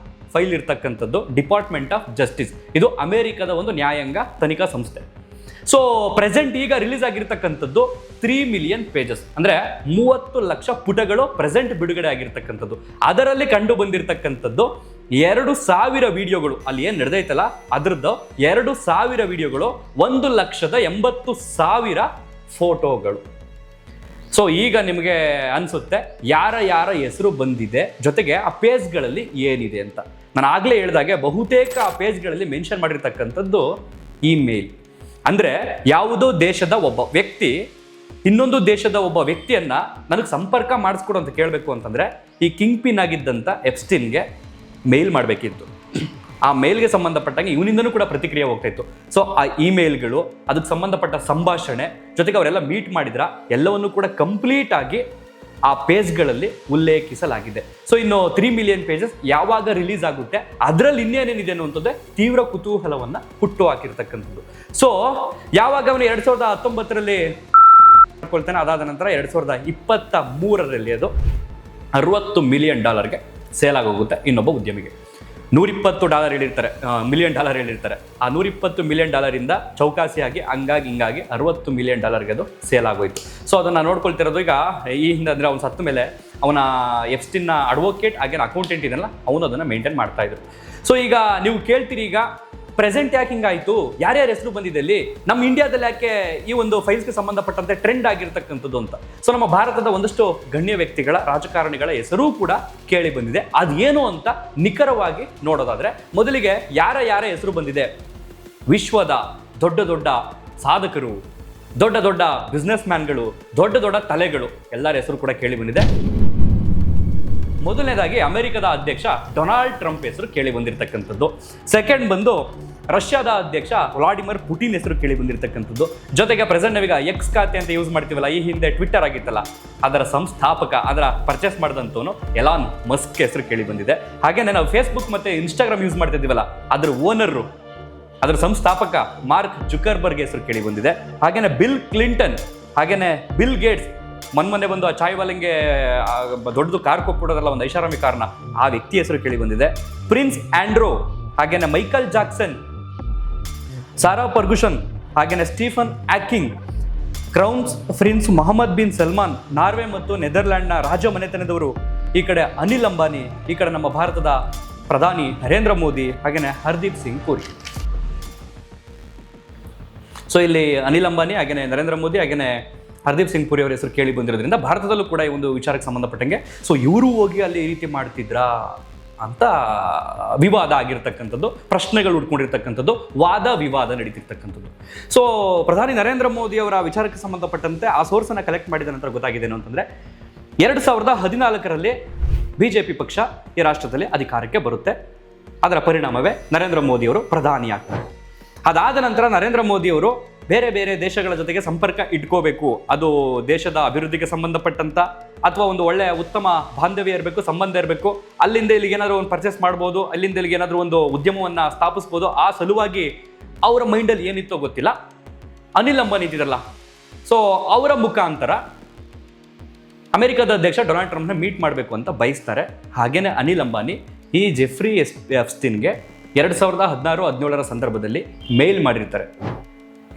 ಫೈಲ್ ಇರ್ತಕ್ಕಂಥದ್ದು ಡಿಪಾರ್ಟ್ಮೆಂಟ್ ಆಫ್ ಜಸ್ಟಿಸ್. ಇದು ಅಮೆರಿಕದ ಒಂದು ನ್ಯಾಯಾಂಗ ತನಿಖಾ ಸಂಸ್ಥೆ. ಸೊ ಪ್ರೆಸೆಂಟ್ ಈಗ ರಿಲೀಸ್ ಆಗಿರ್ತಕ್ಕಂಥದ್ದು 3 ಮಿಲಿಯನ್ ಪೇಜಸ್, ಅಂದರೆ 30 ಲಕ್ಷ ಪುಟಗಳು ಪ್ರೆಸೆಂಟ್ ಬಿಡುಗಡೆ ಆಗಿರ್ತಕ್ಕಂಥದ್ದು. ಅದರಲ್ಲಿ ಕಂಡು ಬಂದಿರತಕ್ಕಂಥದ್ದು 2,000 ವಿಡಿಯೋಗಳು. ಅಲ್ಲಿ ಏನು ನಡೆದೈತಲ್ಲ ಅದರದ್ದು 2,000 ವಿಡಿಯೋಗಳು, 1,80,000 ಫೋಟೋಗಳು. ಸೊ ಈಗ ನಿಮಗೆ ಅನಿಸುತ್ತೆ ಯಾರ ಹೆಸರು ಬಂದಿದೆ, ಜೊತೆಗೆ ಆ ಪೇಜ್ಗಳಲ್ಲಿ ಏನಿದೆ ಅಂತ. ನಾನು ಆಗಲೇ ಹೇಳಿದಾಗೆ ಬಹುತೇಕ ಆ ಪೇಜ್ಗಳಲ್ಲಿ ಮೆನ್ಷನ್ ಮಾಡಿರ್ತಕ್ಕಂಥದ್ದು ಇಮೇಲ್. ಅಂದರೆ ಯಾವುದೋ ದೇಶದ ಒಬ್ಬ ವ್ಯಕ್ತಿ ಇನ್ನೊಂದು ದೇಶದ ಒಬ್ಬ ವ್ಯಕ್ತಿಯನ್ನ ನನಗೆ ಸಂಪರ್ಕ ಮಾಡಿಸ್ಕೊಡು ಅಂತ ಕೇಳಬೇಕು ಅಂತಂದರೆ ಈ ಕಿಂಗ್ ಪಿನ್ ಆಗಿದ್ದಂಥ ಎಪ್ಸ್ಟೀನ್ಗೆ ಮೇಲ್ ಮಾಡಬೇಕಿತ್ತು. ಆ ಮೇಲ್ಗೆ ಸಂಬಂಧಪಟ್ಟಂಗೆ ಇವನಿಂದನೂ ಕೂಡ ಪ್ರತಿಕ್ರಿಯೆ ಹೋಗ್ತಾ ಇತ್ತು. ಸೊ ಆ ಇಮೇಲ್ಗಳು, ಅದಕ್ಕೆ ಸಂಬಂಧಪಟ್ಟ ಸಂಭಾಷಣೆ, ಜೊತೆಗೆ ಅವರೆಲ್ಲ ಮೀಟ್ ಮಾಡಿದ್ರ ಎಲ್ಲವನ್ನು ಕೂಡ ಕಂಪ್ಲೀಟ್ ಆಗಿ ಆ ಪೇಜ್ಗಳಲ್ಲಿ ಉಲ್ಲೇಖಿಸಲಾಗಿದೆ. ಸೊ ಇನ್ನು 3 ಮಿಲಿಯನ್ ಪೇಜಸ್ ಯಾವಾಗ ರಿಲೀಸ್ ಆಗುತ್ತೆ, ಅದರಲ್ಲಿ ಇನ್ನೇನೇನಿದೆ ಅನ್ನುವಂಥದ್ದೇ ತೀವ್ರ ಕುತೂಹಲವನ್ನು ಹುಟ್ಟು ಹಾಕಿರ್ತಕ್ಕಂಥದ್ದು. ಸೊ ಯಾವಾಗ ಅವನು 2019ರಲ್ಲಿ ಮಾಡ್ಕೊಳ್ತಾನೆ, ಅದಾದ ನಂತರ 2023ರಲ್ಲಿ ಅದು $60 ಮಿಲಿಯನ್ ಸೇಲ್ ಆಗೋಗುತ್ತೆ ಇನ್ನೊಬ್ಬ ಉದ್ಯಮಿಗೆ. $120 ಮಿಲಿಯನ್ ಹೇಳಿರ್ತಾರೆ. ಆ $120 ಮಿಲಿಯನ್ ಚೌಕಾಸಿಯಾಗಿ ಹಿಂಗಾಗಿ $60 ಮಿಲಿಯನ್ ಅದು ಸೇಲ್ ಆಗೋಯ್ತು. ಸೊ ಅದನ್ನು ನೋಡ್ಕೊಳ್ತಿರೋದು ಈಗ ಈ ಹಿಂದೆ ಅಂದರೆ ಅವ್ನು ಸತ್ತ ಮೇಲೆ ಅವನ ಎಪ್ಸ್ಟೀನ್ನ ಅಡ್ವೊಕೇಟ್ ಹಾಗೆ ಅಕೌಂಟೆಂಟ್ ಇದೆಯಲ್ಲ ಅವನು ಅದನ್ನು ಮೇಂಟೈನ್ ಮಾಡ್ತಾ ಇದ್ರು. ಸೊ ಈಗ ನೀವು ಕೇಳ್ತೀರಿ, ಈಗ ಪ್ರೆಸೆಂಟ್ ಯಾಕೆ ಹಿಂಗಾಯಿತು, ಯಾರ್ಯಾರ ಹೆಸರು ಬಂದಿದೆ ಅಲ್ಲಿ, ನಮ್ಮ ಇಂಡಿಯಾದಲ್ಲಿ ಯಾಕೆ ಈ ಒಂದು ಫೈಲ್ಸ್ಗೆ ಸಂಬಂಧಪಟ್ಟಂತೆ ಟ್ರೆಂಡ್ ಆಗಿರ್ತಕ್ಕಂಥದ್ದು ಅಂತ. ಸೊ ನಮ್ಮ ಭಾರತದ ಒಂದಷ್ಟು ಗಣ್ಯ ವ್ಯಕ್ತಿಗಳ, ರಾಜಕಾರಣಿಗಳ ಹೆಸರೂ ಕೂಡ ಕೇಳಿ ಬಂದಿದೆ. ಅದೇನು ಅಂತ ನಿಖರವಾಗಿ ನೋಡೋದಾದ್ರೆ ಮೊದಲಿಗೆ ಯಾರ ಹೆಸರು ಬಂದಿದೆ, ವಿಶ್ವದ ದೊಡ್ಡ ದೊಡ್ಡ ಸಾಧಕರು, ದೊಡ್ಡ ದೊಡ್ಡ ಬಿಸ್ನೆಸ್ ಮ್ಯಾನ್ಗಳು, ದೊಡ್ಡ ದೊಡ್ಡ ತಲೆಗಳು ಎಲ್ಲರ ಹೆಸರು ಕೂಡ ಕೇಳಿ ಬಂದಿದೆ. ಮೊದಲನೇದಾಗಿ ಅಮೆರಿಕದ ಅಧ್ಯಕ್ಷ ಡೊನಾಲ್ಡ್ ಟ್ರಂಪ್ ಹೆಸರು ಕೇಳಿ ಬಂದಿರತಕ್ಕಂಥದ್ದು. ಸೆಕೆಂಡ್ ಬಂದು ರಷ್ಯಾದ ಅಧ್ಯಕ್ಷ ವ್ಲಾಡಿಮಿರ್ ಪುಟಿನ್ ಹೆಸರು ಕೇಳಿ ಬಂದಿರತಕ್ಕಂಥದ್ದು. ಜೊತೆಗೆ ಪ್ರೆಸೆಂಟ್ ನಾವೀಗ ಎಕ್ಸ್ ಖಾತೆ ಅಂತ ಯೂಸ್ ಮಾಡ್ತೀವಲ್ಲ, ಈ ಹಿಂದೆ ಟ್ವಿಟ್ಟರ್ ಆಗಿತ್ತಲ್ಲ, ಅದರ ಸಂಸ್ಥಾಪಕ, ಅದರ ಪರ್ಚೇಸ್ ಮಾಡಿದಂಥವನು ಎಲಾನ್ ಮಸ್ಕ್ ಹೆಸರು ಕೇಳಿ ಬಂದಿದೆ. ಹಾಗೇನೆ ನಾವು ಫೇಸ್ಬುಕ್ ಮತ್ತೆ ಇನ್ಸ್ಟಾಗ್ರಾಮ್ ಯೂಸ್ ಮಾಡ್ತಿದ್ದೀವಲ್ಲ, ಅದರ ಓನರು, ಅದರ ಸಂಸ್ಥಾಪಕ ಮಾರ್ಕ್ ಜುಕರ್ಬರ್ಗ್ ಹೆಸರು ಕೇಳಿ ಬಂದಿದೆ. ಹಾಗೇನೆ ಬಿಲ್ ಕ್ಲಿಂಟನ್, ಹಾಗೇನೆ ಬಿಲ್ ಗೇಟ್ಸ್, ಮೊನ್ನೆ ಬಂದು ಆ ಚಾಯ್ವಾಲಂಗೆ ದೊಡ್ಡದು ಕಾರ್ ಕೊಟ್ಬಿಡೋದ್ರಲ್ಲ, ಒಂದು ಐಷಾರಾಮಿ ಕಾರ್ನ, ಆ ವ್ಯಕ್ತಿ ಹೆಸರು ಕೇಳಿ ಬಂದಿದೆ. ಪ್ರಿನ್ಸ್ ಆಂಡ್ರೋ ಹಾಗೇನೆ ಮೈಕಲ್ ಜಾಕ್ಸನ್, ಸಾರಾ ಫರ್ಗುಸನ್, ಹಾಗೇನೆ Stephen Hawking, crowns prince Mohammed bin Salman, Norway ಮತ್ತು ನೆದರ್ಲ್ಯಾಂಡ್ನ ರಾಜ ಮನೆತನದವರು, ಈ ಕಡೆ ಅನಿಲ್ ಅಂಬಾನಿ, ಈ ಕಡೆ ನಮ್ಮ ಭಾರತದ ಪ್ರಧಾನಿ ನರೇಂದ್ರ ಮೋದಿ, ಹಾಗೇನೆ ಹರ್ದೀಪ್ ಸಿಂಗ್ ಪುರಿ. ಸೊ ಇಲ್ಲಿ ಅನಿಲ್ ಅಂಬಾನಿ, ಹಾಗೇನೆ ನರೇಂದ್ರ ಮೋದಿ, ಹಾಗೇನೆ ಹರ್ದೀಪ್ ಸಿಂಗ್ ಪುರಿ ಅವರ ಹೆಸರು ಕೇಳಿ ಬಂದಿರೋದ್ರಿಂದ ಭಾರತದಲ್ಲೂ ಕೂಡ ಈ ಒಂದು ವಿಚಾರಕ್ಕೆ ಸಂಬಂಧಪಟ್ಟಂಗೆ ಸೊ ಇವರು ಹೋಗಿ ಅಲ್ಲಿ ಈ ರೀತಿ ಮಾಡ್ತಿದ್ರಾ ಅಂತ ವಿವಾದ ಆಗಿರ್ತಕ್ಕಂಥದ್ದು, ಪ್ರಶ್ನೆಗಳು ಉಟ್ಕೊಂಡಿರ್ತಕ್ಕಂಥದ್ದು, ವಾದ ವಿವಾದ ನಡೀತಿರ್ತಕ್ಕಂಥದ್ದು. ಸೊ ಪ್ರಧಾನಿ ನರೇಂದ್ರ ಮೋದಿ ಅವರ ವಿಚಾರಕ್ಕೆ ಸಂಬಂಧಪಟ್ಟಂತೆ ಆ ಸೋರ್ಸನ್ನು ಕಲೆಕ್ಟ್ ಮಾಡಿದ ನಂತರ ಗೊತ್ತಾಗಿದೆ ಅಂತಂದರೆ 2014ರಲ್ಲಿ BJP ಪಕ್ಷ ಈ ರಾಷ್ಟ್ರದಲ್ಲಿ ಅಧಿಕಾರಕ್ಕೆ ಬರುತ್ತೆ. ಅದರ ಪರಿಣಾಮವೇ ನರೇಂದ್ರ ಮೋದಿಯವರು ಪ್ರಧಾನಿ ಆಗ್ತಾರೆ. ಅದಾದ ನಂತರ ನರೇಂದ್ರ ಮೋದಿಯವರು ಬೇರೆ ಬೇರೆ ದೇಶಗಳ ಜೊತೆಗೆ ಸಂಪರ್ಕ ಇಟ್ಕೋಬೇಕು, ಅದು ದೇಶದ ಅಭಿವೃದ್ಧಿಗೆ ಸಂಬಂಧಪಟ್ಟಂತ ಅಥವಾ ಒಂದು ಒಳ್ಳೆಯ ಉತ್ತಮ ಬಾಂಧವ್ಯ ಇರಬೇಕು, ಸಂಬಂಧ ಇರಬೇಕು, ಅಲ್ಲಿಂದ ಇಲ್ಲಿಗೆ ಏನಾದರೂ ಒಂದು ಪರ್ಚೇಸ್ ಮಾಡ್ಬೋದು, ಅಲ್ಲಿಂದ ಇಲ್ಲಿಗೆ ಏನಾದರೂ ಒಂದು ಉದ್ಯಮವನ್ನು ಸ್ಥಾಪಿಸ್ಬೋದು. ಆ ಸಲುವಾಗಿ ಅವರ ಮೈಂಡಲ್ಲಿ ಏನಿತ್ತೋ ಗೊತ್ತಿಲ್ಲ, ಅನಿಲ್ ಅಂಬಾನಿ ಇದ್ದಿರಲ್ಲ, ಸೊ ಅವರ ಮುಖಾಂತರ ಅಮೆರಿಕದ ಅಧ್ಯಕ್ಷ ಡೊನಾಲ್ಡ್ ಟ್ರಂಪ್ನ ಮೀಟ್ ಮಾಡಬೇಕು ಅಂತ ಬಯಸ್ತಾರೆ. ಹಾಗೇನೆ ಅನಿಲ್ ಅಂಬಾನಿ ಈ ಜೆಫ್ರಿ ಎಪ್ಸ್ಟೀನ್ಗೆ 2016-17 ಸಂದರ್ಭದಲ್ಲಿ ಮೇಲ್ ಮಾಡಿರ್ತಾರೆ,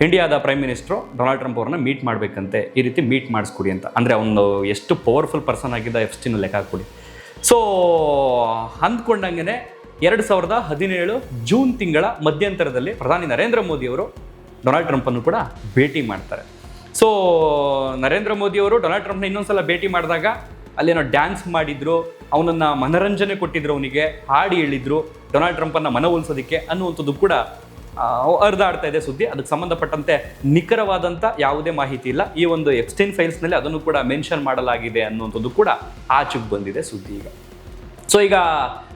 ಇಂಡಿಯಾದ ಪ್ರೈಮ್ ಮಿನಿಸ್ಟ್ರು ಡೊನಾಲ್ಡ್ ಟ್ರಂಪ್ ಅವ್ರನ್ನ ಮೀಟ್ ಮಾಡಬೇಕಂತೆ, ಈ ರೀತಿ ಮೀಟ್ ಮಾಡಿಸ್ಕೊಡಿ ಅಂತ. ಅಂದರೆ ಅವನು ಎಷ್ಟು ಪವರ್ಫುಲ್ ಪರ್ಸನ್ ಆಗಿದ್ದ ಎಪ್ಸ್ಟೀನ್ ಲೆಕ್ಕ ಹಾಕ್ಕೊಡಿ. ಸೊ ಅಂದ್ಕೊಂಡಂಗೆ 2017 ಜೂನ್ ತಿಂಗಳ ಮಧ್ಯಂತರದಲ್ಲಿ ಪ್ರಧಾನಿ ನರೇಂದ್ರ ಮೋದಿಯವರು ಡೊನಾಲ್ಡ್ ಟ್ರಂಪನ್ನು ಕೂಡ ಭೇಟಿ ಮಾಡ್ತಾರೆ. ಸೊ ನರೇಂದ್ರ ಮೋದಿಯವರು ಡೊನಾಲ್ಡ್ ಟ್ರಂಪ್ನ ಇನ್ನೊಂದ್ಸಲ ಭೇಟಿ ಮಾಡಿದಾಗ ಅಲ್ಲೇನೋ ಡ್ಯಾನ್ಸ್ ಮಾಡಿದ್ರು, ಅವನನ್ನು ಮನರಂಜನೆ ಕೊಟ್ಟಿದ್ರು, ಅವನಿಗೆ ಹಾಡಿ ಹೇಳಿದ್ರು ಡೊನಾಲ್ಡ್ ಟ್ರಂಪನ್ನು ಮನವೊಲಿಸೋದಕ್ಕೆ ಅನ್ನುವಂಥದ್ದು ಕೂಡ ಹರಿದಾಡ್ತಾ ಇದೆ ಸುದ್ದಿ. ಅದಕ್ಕೆ ಸಂಬಂಧಪಟ್ಟಂತೆ ನಿಖರವಾದಂಥ ಯಾವುದೇ ಮಾಹಿತಿ ಇಲ್ಲ. ಈ ಒಂದು ಎಪ್ಸ್ಟೈನ್ ಫೈಲ್ಸ್ನಲ್ಲಿ ಅದನ್ನು ಕೂಡ ಮೆನ್ಷನ್ ಮಾಡಲಾಗಿದೆ ಅನ್ನುವಂಥದ್ದು ಕೂಡ ಆಚೆಗೆ ಬಂದಿದೆ ಸುದ್ದಿ ಈಗ. ಸೊ ಈಗ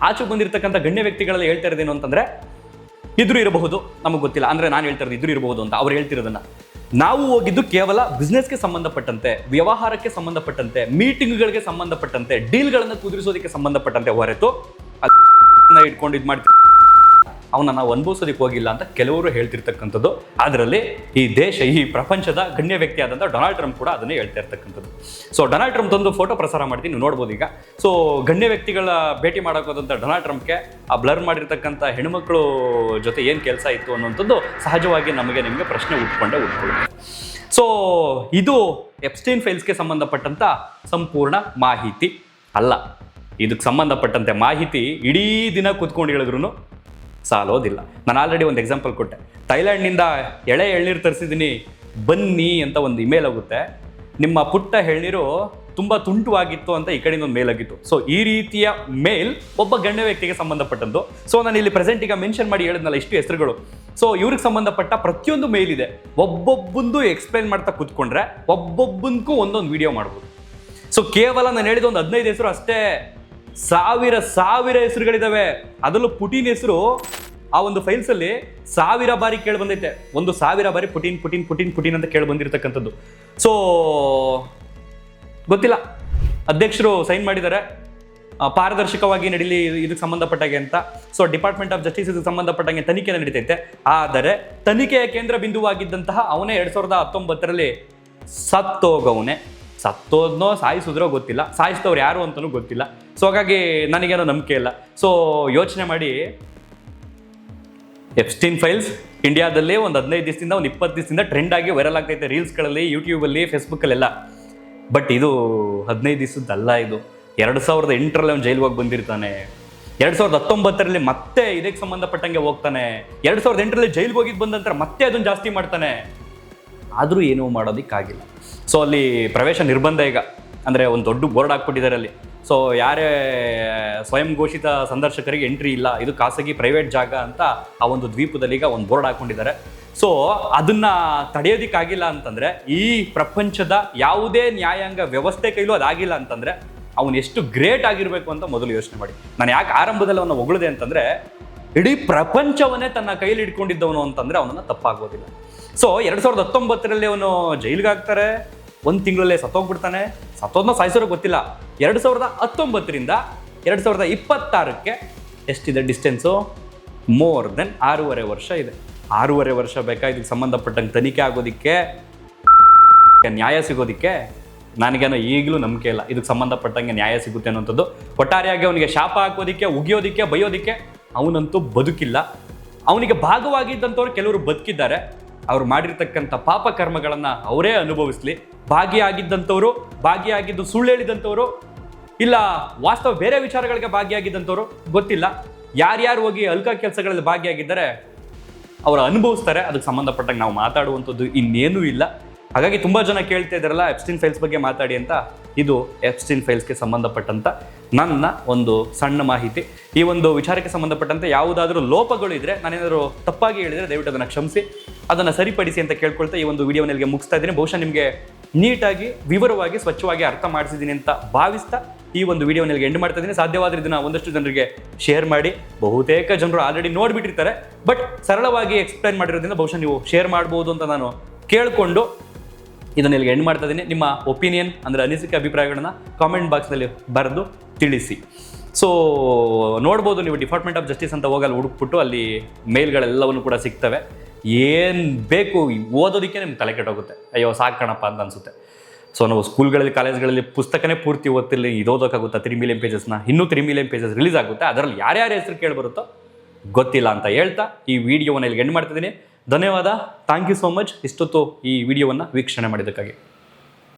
ಆಚೆಗೆ ಬಂದಿರತಕ್ಕಂಥ ಗಣ್ಯ ವ್ಯಕ್ತಿಗಳಲ್ಲಿ ಹೇಳ್ತಾ ಇರೋದೇನು ಅಂತಂದರೆ, ಇದ್ರು ಇರಬಹುದು, ನಮಗೆ ಗೊತ್ತಿಲ್ಲ. ಅಂದರೆ ನಾನು ಹೇಳ್ತಾ ಇರೋದು ಇದ್ರು ಇರಬಹುದು ಅಂತ, ಅವ್ರು ಹೇಳ್ತಿರೋದನ್ನ. ನಾವು ಹೋಗಿದ್ದು ಕೇವಲ ಬಿಸ್ನೆಸ್ಗೆ ಸಂಬಂಧಪಟ್ಟಂತೆ, ವ್ಯವಹಾರಕ್ಕೆ ಸಂಬಂಧಪಟ್ಟಂತೆ, ಮೀಟಿಂಗ್ಗಳಿಗೆ ಸಂಬಂಧಪಟ್ಟಂತೆ, ಡೀಲ್ಗಳನ್ನು ಕುದುರಿಸೋದಕ್ಕೆ ಸಂಬಂಧಪಟ್ಟಂತೆ ಹೊರತು ಇಟ್ಕೊಂಡು ಇದು ಮಾಡ್ತೀವಿ, ಅವನ್ನ ನಾವು ಅನುಭವಿಸೋದಕ್ಕೆ ಹೋಗಿಲ್ಲ ಅಂತ ಕೆಲವರು ಹೇಳ್ತಿರ್ತಕ್ಕಂಥದ್ದು. ಅದರಲ್ಲಿ ಈ ದೇಶ, ಈ ಪ್ರಪಂಚದ ಗಣ್ಯ ವ್ಯಕ್ತಿ ಆದಂಥ ಡೊನಾಲ್ಡ್ ಟ್ರಂಪ್ ಕೂಡ ಅದನ್ನೇ ಹೇಳ್ತಾ ಇರ್ತಕ್ಕಂಥದ್ದು. ಸೊ ಡೊನಾಲ್ಡ್ ಟ್ರಂಪ್ ಒಂದು ಫೋಟೋ ಪ್ರಸಾರ ಮಾಡ್ತೀನಿ, ನೀವು ನೋಡ್ಬೋದು ಈಗ. ಸೊ ಗಣ್ಯ ವ್ಯಕ್ತಿಗಳ ಭೇಟಿ ಮಾಡೋಕೋದಂಥ ಡೊನಾಲ್ಡ್ ಟ್ರಂಪ್ಗೆ ಆ ಬ್ಲರ್ ಮಾಡಿರ್ತಕ್ಕಂಥ ಹೆಣ್ಮಕ್ಳು ಜೊತೆ ಏನು ಕೆಲಸ ಇತ್ತು ಅನ್ನುವಂಥದ್ದು ಸಹಜವಾಗಿ ನಿಮಗೆ ಪ್ರಶ್ನೆ ಉಟ್ಕೊಳ್ಳುತ್ತೆ. ಸೊ ಇದು ಎಪ್ಸ್ಟೈನ್ ಫೈಲ್ಸ್ಗೆ ಸಂಬಂಧಪಟ್ಟಂಥ ಸಂಪೂರ್ಣ ಮಾಹಿತಿ ಅಲ್ಲ. ಇದಕ್ಕೆ ಸಂಬಂಧಪಟ್ಟಂತೆ ಮಾಹಿತಿ ಇಡೀ ದಿನ ಕೂತ್ಕೊಂಡು ಹೇಳಿದ್ರು ಸಾಲೋದಿಲ್ಲ. ನಾನು ಆಲ್ರೆಡಿ ಒಂದು ಎಕ್ಸಾಂಪಲ್ ಕೊಟ್ಟೆ. ಥೈಲ್ಯಾಂಡ್ನಿಂದ ಎಳೆ ಎಳ್ನೀರು ತರಿಸಿದ್ದೀನಿ ಬನ್ನಿ ಅಂತ ಒಂದು ಇಮೇಲ್ ಹೋಗುತ್ತೆ, ನಿಮ್ಮ ಪುಟ್ಟ ಎಳ್ನೀರು ತುಂಬ ತುಂಟುವಾಗಿತ್ತು ಅಂತ ಈ ಕಡೆಯಿಂದ ಒಂದು ಮೇಲ್ ಆಗಿತ್ತು. ಸೊ ಈ ರೀತಿಯ ಮೇಲ್ ಒಬ್ಬ ಗಣ್ಯ ವ್ಯಕ್ತಿಗೆ ಸಂಬಂಧಪಟ್ಟದ್ದು. ಸೊ ನಾನು ಇಲ್ಲಿ ಪ್ರೆಸೆಂಟ್ ಈಗ ಮೆನ್ಷನ್ ಮಾಡಿ ಹೇಳಿದ್ನಲ್ಲ ಇಷ್ಟು ಹೆಸರುಗಳು. ಸೊ ಇವ್ರಿಗೆ ಸಂಬಂಧಪಟ್ಟ ಪ್ರತಿಯೊಂದು ಮೇಲ್ ಇದೆ. ಒಬ್ಬೊಬ್ಬಂದು ಎಕ್ಸ್ಪ್ಲೈನ್ ಮಾಡ್ತಾ ಕೂತ್ಕೊಂಡ್ರೆ ಒಬ್ಬೊಬ್ಬಂದಕ್ಕೂ ಒಂದೊಂದು ವಿಡಿಯೋ ಮಾಡ್ಬೋದು. ಸೊ ಕೇವಲ ನಾನು ಹೇಳಿದ ಒಂದು 15 ಹೆಸರು ಅಷ್ಟೇ, ಸಾವಿರ ಹೆಸರುಗಳಿದಾವೆ. ಅದರಲ್ಲೂ ಪುಟಿನ್ ಹೆಸರು ಆ ಒಂದು ಫೈಲ್ಸಲ್ಲಿ 1000 ಬಾರಿ ಕೇಳಿ ಬಂದೈತೆ. 1000 ಬಾರಿ ಪುಟಿನ್ ಪುಟಿನ್ ಪುಟಿನ್ ಪುಟಿನ್ ಅಂತ ಕೇಳಿ ಬಂದಿರತಕ್ಕಂಥದ್ದು. ಸೊ ಗೊತ್ತಿಲ್ಲ, ಅಧ್ಯಕ್ಷರು ಸೈನ್ ಮಾಡಿದ್ದಾರೆ ಪಾರದರ್ಶಕವಾಗಿ ನಡೀಲಿ ಇದಕ್ಕೆ ಸಂಬಂಧಪಟ್ಟಾಗೆ ಅಂತ. ಸೊ ಡಿಪಾರ್ಟ್ಮೆಂಟ್ ಆಫ್ ಜಸ್ಟಿಸ್ ಇದಕ್ಕೆ ಸಂಬಂಧಪಟ್ಟಂಗೆ ತನಿಖೆ ನಡೀತೈತೆ. ಆದರೆ ತನಿಖೆಯ ಕೇಂದ್ರ ಬಿಂದುವಾಗಿದ್ದಂತಹ ಅವನೇ 2019ರಲ್ಲಿ ಸತ್ತೋಗವನೇ. ಸತ್ತೋದ್ನೋ ಸಾಯಿಸಿದ್ರೋ ಗೊತ್ತಿಲ್ಲ, ಸಾಯಿಸಿದವ್ರು ಯಾರು ಅಂತಲೂ ಗೊತ್ತಿಲ್ಲ. ಸೊ ಹಾಗಾಗಿ ನನಗೇನೋ ನಂಬಿಕೆ ಇಲ್ಲ. ಸೊ ಯೋಚನೆ ಮಾಡಿ, ಎಪ್ಸ್ಟೈನ್ ಫೈಲ್ಸ್ ಇಂಡಿಯಾದಲ್ಲೇ ಒಂದು 15 ದಿವಸದಿಂದ ಒಂದು 20 ದಿವಸದಿಂದ ಟ್ರೆಂಡ್ ಆಗಿ ವೈರಲ್ ಆಗ್ತೈತೆ ರೀಲ್ಸ್ಗಳಲ್ಲಿ, ಯೂಟ್ಯೂಬಲ್ಲಿ, ಫೇಸ್ಬುಕ್ಕಲ್ಲೆಲ್ಲ. ಬಟ್ ಇದು 15 ದಿವಸದ್ದಲ್ಲ. ಇದು 2008ರಲ್ಲಿ ಅವ್ನು ಜೈಲಿಗೆ ಹೋಗಿ ಬಂದಿರ್ತಾನೆ, 2019ರಲ್ಲಿ ಮತ್ತೆ ಇದಕ್ಕೆ ಸಂಬಂಧಪಟ್ಟಂಗೆ ಹೋಗ್ತಾನೆ, 2008ರಲ್ಲಿ ಜೈಲಿಗೆ ಹೋಗಿದ್ದು ಬಂದ ನಂತರ ಮತ್ತೆ ಅದನ್ನು ಜಾಸ್ತಿ ಮಾಡ್ತಾನೆ. ಆದರೂ ಏನೂ ಮಾಡೋದಕ್ಕಾಗಿಲ್ಲ. ಸೊ ಅಲ್ಲಿ ಪ್ರವೇಶ ನಿರ್ಬಂಧ ಈಗ, ಅಂದರೆ ಒಂದು ದೊಡ್ಡ ಬೋರ್ಡ್ ಹಾಕ್ಬಿಟ್ಟಿದ್ದಾರೆ ಅಲ್ಲಿ. ಸೊ ಯಾರೇ ಸ್ವಯಂ ಘೋಷಿತ ಸಂದರ್ಶಕರಿಗೆ ಎಂಟ್ರಿ ಇಲ್ಲ, ಇದು ಖಾಸಗಿ ಪ್ರೈವೇಟ್ ಜಾಗ ಅಂತ ಆ ಒಂದು ದ್ವೀಪದಲ್ಲಿ ಈಗ ಒಂದು ಬೋರ್ಡ್ ಹಾಕ್ಕೊಂಡಿದ್ದಾರೆ. ಸೊ ಅದನ್ನು ತಡೆಯೋದಕ್ಕಾಗಿಲ್ಲ ಅಂತಂದರೆ, ಈ ಪ್ರಪಂಚದ ಯಾವುದೇ ನ್ಯಾಯಾಂಗ ವ್ಯವಸ್ಥೆ ಕೈಲೂ ಅದಾಗಿಲ್ಲ ಅಂತಂದರೆ ಅವನು ಎಷ್ಟು ಗ್ರೇಟ್ ಆಗಿರಬೇಕು ಅಂತ ಮೊದಲು ಯೋಚನೆ ಮಾಡಿ. ನಾನು ಯಾಕೆ ಆರಂಭದಲ್ಲಿ ಅವನ್ನ ಹೊಗಳಿದೆ ಅಂತಂದರೆ, ಇಡೀ ಪ್ರಪಂಚವನ್ನೇ ತನ್ನ ಕೈಲಿ ಇಟ್ಕೊಂಡಿದ್ದವನು ಅಂತಂದರೆ ಅವನನ್ನು ತಪ್ಪಾಗೋದಿಲ್ಲ. ಸೊ 2019ರಲ್ಲಿ ಅವನು ಜೈಲಿಗೆ ಹಾಕ್ತಾರೆ, 1 ತಿಂಗಳಲ್ಲೇ ಸತ್ತೋಗ್ಬಿಡ್ತಾನೆ. ಸತ್ತೋದ್ನ ಸಾಯಿಸೋರು ಗೊತ್ತಿಲ್ಲ. 2019ರಿಂದ 2026ಕ್ಕೆ ಎಷ್ಟಿದೆ ಡಿಸ್ಟೆನ್ಸು? ಮೋರ್ ದೆನ್ 6.5 ವರ್ಷ ಇದೆ. 6.5 ವರ್ಷ ಬೇಕಾ ಇದಕ್ಕೆ ಸಂಬಂಧಪಟ್ಟಂಗೆ ತನಿಖೆ ಆಗೋದಕ್ಕೆ, ನ್ಯಾಯ ಸಿಗೋದಕ್ಕೆ? ನನಗೇನೋ ಈಗಲೂ ನಂಬಿಕೆ ಇಲ್ಲ ಇದಕ್ಕೆ ಸಂಬಂಧಪಟ್ಟಂಗೆ ನ್ಯಾಯ ಸಿಗುತ್ತೆ ಅನ್ನೋಂಥದ್ದು. ಒಟ್ಟಾರೆಯಾಗಿ ಅವನಿಗೆ ಶಾಪ ಹಾಕೋದಕ್ಕೆ, ಉಗಿಯೋದಕ್ಕೆ, ಬೈಯೋದಕ್ಕೆ ಅವನಂತೂ ಬದುಕಿಲ್ಲ. ಅವನಿಗೆ ಭಾಗವಾಗಿದ್ದಂಥವ್ರು ಕೆಲವರು ಬದುಕಿದ್ದಾರೆ. ಅವ್ರು ಮಾಡಿರ್ತಕ್ಕಂಥ ಪಾಪ ಕರ್ಮಗಳನ್ನು ಅವರೇ ಅನುಭವಿಸ್ಲಿ. ಭಾಗಿಯಾಗಿದ್ದಂಥವ್ರು, ಭಾಗಿಯಾಗಿದ್ದು ಸುಳ್ಳು ಹೇಳಿದಂಥವ್ರು, ಇಲ್ಲ ವಾಸ್ತವ ಬೇರೆ ವಿಚಾರಗಳಿಗೆ ಭಾಗಿಯಾಗಿದ್ದಂಥವ್ರು ಗೊತ್ತಿಲ್ಲ. ಯಾರ್ಯಾರು ಹೋಗಿ ಅಲ್ಕ ಕೆಲಸಗಳಲ್ಲಿ ಭಾಗಿಯಾಗಿದ್ದಾರೆ ಅವರು ಅನುಭವಿಸ್ತಾರೆ. ಅದಕ್ಕೆ ಸಂಬಂಧಪಟ್ಟಾಗ ನಾವು ಮಾತಾಡುವಂಥದ್ದು ಇನ್ನೇನೂ ಇಲ್ಲ. ಹಾಗಾಗಿ ತುಂಬ ಜನ ಕೇಳ್ತಾ ಇದ್ದಾರಲ್ಲ ಎಪ್ಸ್ಟೀನ್ ಫೈಲ್ಸ್ ಬಗ್ಗೆ ಮಾತಾಡಿ ಅಂತ. ಇದು ಎಪ್ಸ್ಟೀನ್ ಫೈಲ್ಸ್ಗೆ ಸಂಬಂಧಪಟ್ಟಂಥ ನನ್ನ ಒಂದು ಸಣ್ಣ ಮಾಹಿತಿ. ಈ ಒಂದು ವಿಚಾರಕ್ಕೆ ಸಂಬಂಧಪಟ್ಟಂತೆ ಯಾವುದಾದ್ರೂ ಲೋಪಗಳು ಇದ್ದರೆ, ನಾನೇನಾದರೂ ತಪ್ಪಾಗಿ ಹೇಳಿದರೆ ದಯವಿಟ್ಟು ಅದನ್ನು ಕ್ಷಮಿಸಿ, ಅದನ್ನು ಸರಿಪಡಿಸಿ ಅಂತ ಕೇಳ್ಕೊಳ್ತಾ ಈ ಒಂದು ವಿಡಿಯೋನ ಇಲ್ಲಿಗೆ ಮುಗಿಸ್ತಾ ಇದ್ದೀನಿ. ಬಹುಶಃ ನಿಮಗೆ ನೀಟಾಗಿ, ವಿವರವಾಗಿ, ಸ್ವಚ್ಛವಾಗಿ ಅರ್ಥ ಮಾಡಿಸಿದ್ದೀನಿ ಅಂತ ಭಾವಿಸ್ತಾ ಈ ಒಂದು ವಿಡಿಯೋನ ಇಲ್ಲಿಗೆ ಎಂಡ್ ಮಾಡ್ತಾ ಇದ್ದೀನಿ. ಸಾಧ್ಯವಾದರೆ ಇದನ್ನು ಒಂದಷ್ಟು ಜನರಿಗೆ ಶೇರ್ ಮಾಡಿ. ಬಹುತೇಕ ಜನರು ಆಲ್ರೆಡಿ ನೋಡಿಬಿಟ್ಟಿರ್ತಾರೆ, ಬಟ್ ಸರಳವಾಗಿ ಎಕ್ಸ್ಪ್ಲೈನ್ ಮಾಡಿರೋದ್ರಿಂದ ಬಹುಶಃ ನೀವು ಶೇರ್ ಮಾಡ್ಬೋದು ಅಂತ ನಾನು ಕೇಳಿಕೊಂಡು ಇದನ್ನ ಇಲ್ಲಿಗೆ ಎಂಡ್ ಮಾಡ್ತಾ ಇದ್ದೀನಿ. ನಿಮ್ಮ ಒಪಿನಿಯನ್ ಅಂದರೆ ಅನಿಸಿಕೆ, ಅಭಿಪ್ರಾಯಗಳನ್ನ ಕಾಮೆಂಟ್ ಬಾಕ್ಸ್ನಲ್ಲಿ ಬರೆದು ತಿಳಿಸಿ. ಸೊ ನೋಡ್ಬೋದು ನೀವು ಡಿಪಾರ್ಟ್ಮೆಂಟ್ ಆಫ್ ಜಸ್ಟಿಸ್ ಅಂತ ಹೋಗಲ್ಲಿ ಹುಡುಕ್ಬಿಟ್ಟು ಅಲ್ಲಿ ಮೇಲ್ಗಳೆಲ್ಲವನ್ನು ಕೂಡ ಸಿಗ್ತವೆ. ಏನು ಬೇಕು ಓದೋದಕ್ಕೆ ನಿಮ್ಗೆ ತಲೆ ಕೆಟ್ಟೋಗುತ್ತೆ. ಅಯ್ಯೋ ಸಾಕಣಪ್ಪ ಅಂತ ಅನಿಸುತ್ತೆ. ಸೊ ನಾವು ಸ್ಕೂಲ್ಗಳಲ್ಲಿ, ಕಾಲೇಜ್ಗಳಲ್ಲಿ ಪುಸ್ತಕನೇ ಪೂರ್ತಿ ಓದ್ತಿಲ್ಲ, ಓದೋಕ್ಕಾಗುತ್ತಾ 3 ಮಿಲಿಯನ್ ಪೇಜಸ್ನ? ಇನ್ನೂ 3 ಮಿಲಿಯನ್ ಪೇಜಸ್ ರಿಲೀಸ್ ಆಗುತ್ತೆ. ಅದರಲ್ಲಿ ಯಾರ್ಯಾರ ಹೆಸರು ಕೇಳಿಬರುತ್ತೋ ಗೊತ್ತಿಲ್ಲ ಅಂತ ಹೇಳ್ತಾ ಈ ವಿಡಿಯೋವನ್ನು ಇಲ್ಲಿಗೆ ಎಂಡ್ ಮಾಡ್ತಿದ್ದೀನಿ. ಧನ್ಯವಾದ. ಥ್ಯಾಂಕ್ ಯು ಸೋ ಮಚ್ ಇಷ್ಟೊತ್ತು ಈ ವಿಡಿಯೋವನ್ನು ವೀಕ್ಷಣೆ ಮಾಡಿದ್ದಕ್ಕಾಗಿ.